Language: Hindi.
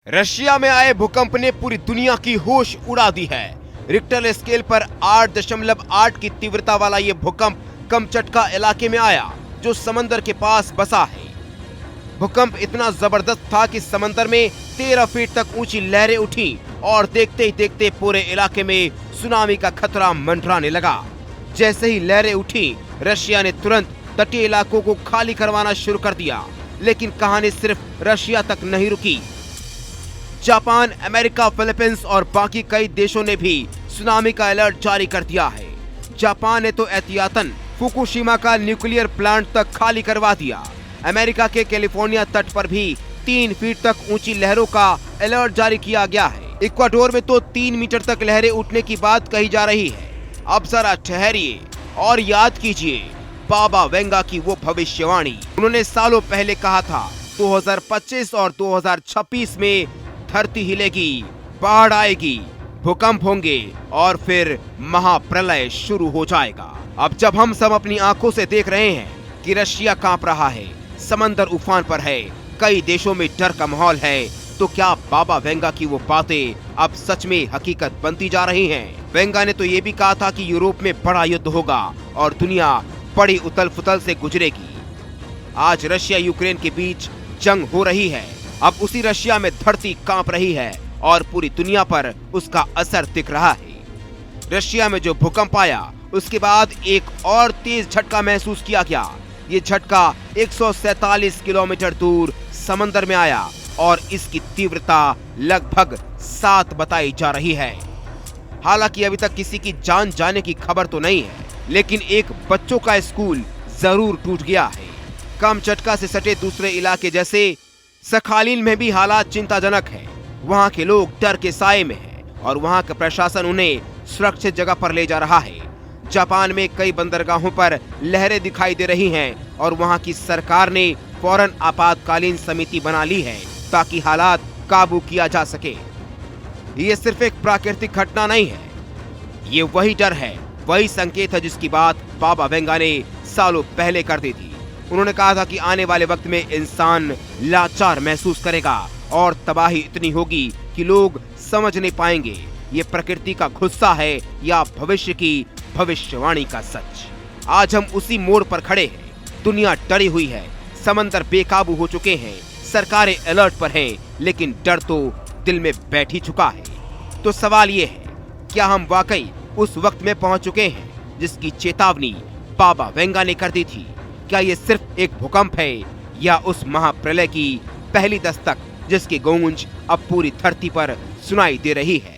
रशिया में आए भूकंप ने पूरी दुनिया की होश उड़ा दी है। रिक्टर स्केल पर 8.8 की तीव्रता वाला ये भूकंप कमचटका इलाके में आया, जो समंदर के पास बसा है। भूकंप इतना जबरदस्त था कि समंदर में 13 फीट तक ऊंची लहरें उठी और देखते ही देखते पूरे इलाके में सुनामी का खतरा मंडराने लगा। जैसे ही लहरें उठी, रशिया ने तुरंत तटीय इलाकों को खाली करवाना शुरू कर दिया। लेकिन कहानी सिर्फ रशिया तक नहीं रुकी। जापान, अमेरिका, फिलीपींस और बाकी कई देशों ने भी सुनामी का अलर्ट जारी कर दिया है। जापान ने तो एहतियातन फुकुशिमा का न्यूक्लियर प्लांट तक खाली करवा दिया। अमेरिका के कैलिफोर्निया तट पर भी 3 फीट तक ऊंची लहरों का अलर्ट जारी किया गया है। इक्वाडोर में तो 3 मीटर तक लहरें उठने की बात कही जा रही है। अब जरा ठहरिए और याद कीजिए बाबा वेंगा की वो भविष्यवाणी। उन्होंने सालों पहले कहा था 2025 और 2026 में धरती हिलेगी, बाढ़ आएगी, भूकंप होंगे और फिर महाप्रलय शुरू हो जाएगा। अब जब हम सब अपनी आंखों से देख रहे हैं कि रशिया कांप रहा है, समंदर उफान पर है, कई देशों में डर का माहौल है, तो क्या बाबा वेंगा की वो बातें अब सच में हकीकत बनती जा रही हैं? वेंगा ने तो ये भी कहा था कि यूरोप में बड़ा युद्ध होगा और दुनिया बड़ी उथल पुथल से गुजरेगी। आज रशिया यूक्रेन के बीच जंग हो रही है। अब उसी रशिया में धरती कांप रही है और पूरी दुनिया पर उसका असर दिख रहा है। रशिया में जो भूकंप आया, उसके बाद एक और तेज झटका महसूस किया गया। ये झटका 147 किलोमीटर दूर समंदर में आया और इसकी तीव्रता लगभग 7 बताई जा रही है। हालांकि अभी तक किसी की जान जाने की खबर तो नहीं है, लेकिन एक बच्चों का स्कूल जरूर टूट गया है। कम झटका से सटे दूसरे इलाके जैसे सखालिन में भी हालात चिंताजनक है। वहां के लोग डर के साए में हैं और वहां का प्रशासन उन्हें सुरक्षित जगह पर ले जा रहा है। जापान में कई बंदरगाहों पर लहरें दिखाई दे रही हैं और वहां की सरकार ने फौरन आपातकालीन समिति बना ली है ताकि हालात काबू किया जा सके। ये सिर्फ एक प्राकृतिक घटना नहीं है, ये वही डर है, वही संकेत है जिसकी बात बाबा वेंगा ने सालों पहले कर दी थी। उन्होंने कहा था कि आने वाले वक्त में इंसान लाचार महसूस करेगा और तबाही इतनी होगी कि लोग समझ नहीं पाएंगे ये प्रकृति का गुस्सा है या भविष्य की भविष्यवाणी का सच। आज हम उसी मोड़ पर खड़े हैं। दुनिया डरी हुई है, समंदर बेकाबू हो चुके हैं, सरकारें अलर्ट पर हैं, लेकिन डर तो दिल में बैठ ही चुका है। तो सवाल ये है, क्या हम वाकई उस वक्त में पहुंच चुके हैं जिसकी चेतावनी बाबा वेंगा ने कर दी थी? क्या ये सिर्फ एक भूकंप है या उस महाप्रलय की पहली दस्तक जिसकी गूंज अब पूरी धरती पर सुनाई दे रही है?